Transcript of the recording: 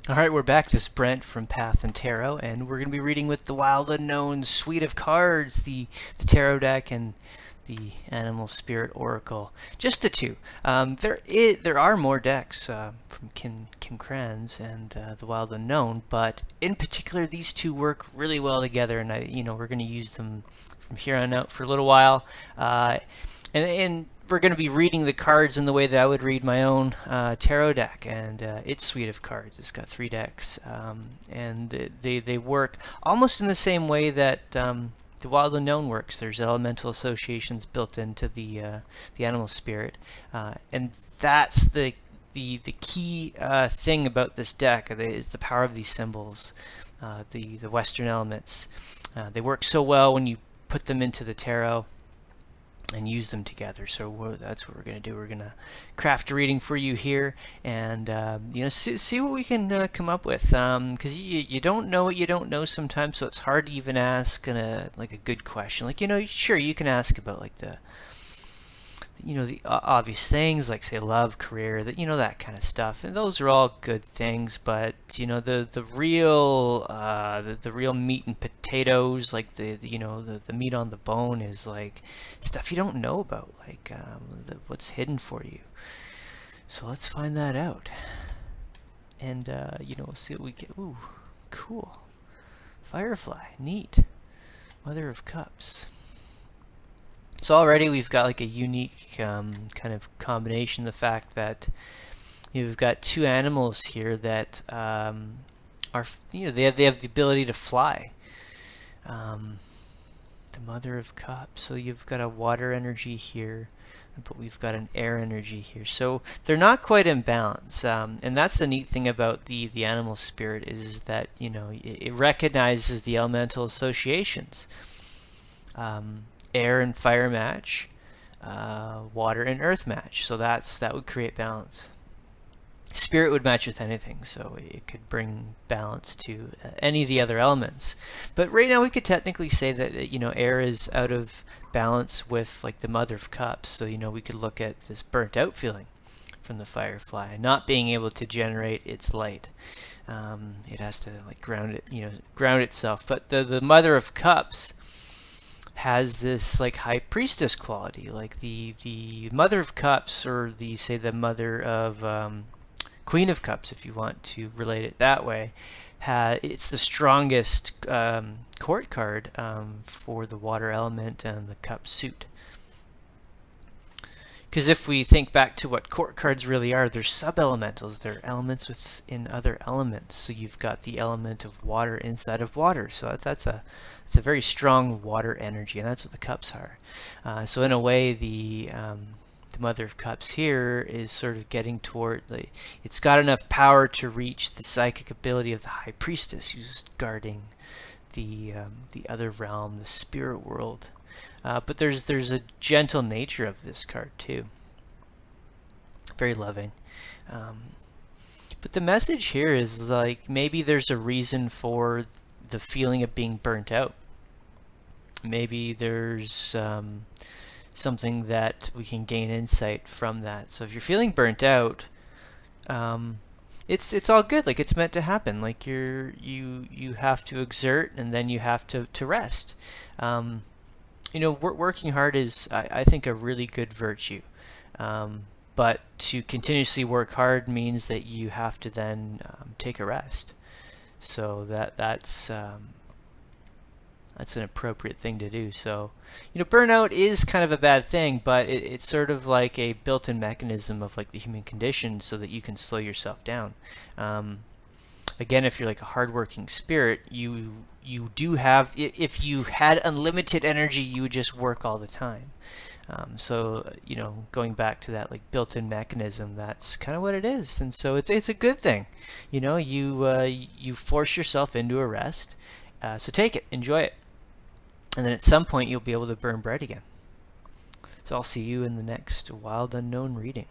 Alright, we're back. This is Brent from PathandTarot, and we're going to be reading with the Wild Unknown suite of cards, the Tarot deck and the Animal Spirit Oracle. Just the two. There are more decks from Kim Kranz and the Wild Unknown, but in particular, these two work really well together, and we're going to use them from here on out for a little while. And we're going to be reading the cards in the way that I would read my own tarot deck and its suite of cards. It's got 3 decks, and they work almost in the same way that the Wild Unknown works. There's elemental associations built into the animal spirit, and that's the key thing about this deck is the power of these symbols, the Western elements. They work so well when you put them into the tarot and use them together. So that's what we're going to do. We're going to craft a reading for you here, and see what we can come up with. Because you don't know what you don't know sometimes, so it's hard to even ask like a good question. Like sure you can ask about like the obvious things like say love, career, that kind of stuff, and those are all good things. But the real meat and potatoes, like the meat on the bone, is like stuff you don't know about, like what's hidden for you. So let's find that out, and we'll see what we get. Ooh, cool. Firefly, neat. Mother of Cups. So already we've got like a unique kind of combination. The fact that we've got 2 animals here that are they have the ability to fly. The Mother of Cups. So you've got a water energy here, but we've got an air energy here. So they're not quite in balance. And that's the neat thing about the animal spirit, is that it recognizes the elemental associations. Air and fire match, water and earth match, so that would create balance. Spirit would match with anything, so it could bring balance to any of the other elements. But right now we could technically say that air is out of balance with like the Mother of Cups, so we could look at this burnt out feeling from the Firefly, not being able to generate its light. It has to like ground itself. But the Mother of Cups has this like high priestess quality, like the Mother of Cups, or the Mother of Queen of Cups, if you want to relate it that way. It's the strongest court card for the water element and the cup suit. Because if we think back to what court cards really are, they're sub-elementals. They're elements within other elements. So you've got the element of water inside of water. So it's a very strong water energy, and that's what the cups are. So in a way, the Mother of Cups here is sort of getting toward it's got enough power to reach the psychic ability of the High Priestess, who's guarding the other realm, the spirit world. But there's a gentle nature of this card too. Very loving. But the message here is like maybe there's a reason for the feeling of being burnt out. Maybe there's something that we can gain insight from that. So if you're feeling burnt out, it's all good. Like it's meant to happen. Like you have to exert, and then you have to rest. Working hard is, I think, a really good virtue. But to continuously work hard means that you have to then take a rest. So that's an appropriate thing to do. So, burnout is kind of a bad thing, but it's sort of like a built-in mechanism of like the human condition, so that you can slow yourself down. Again, if you're like a hardworking spirit, you do have, if you had unlimited energy, you would just work all the time. So going back to that like built-in mechanism, that's kind of what it is, and so it's a good thing. You force yourself into a rest, so take it, enjoy it, and then at some point you'll be able to burn bright again. So I'll see you in the next Wild Unknown reading.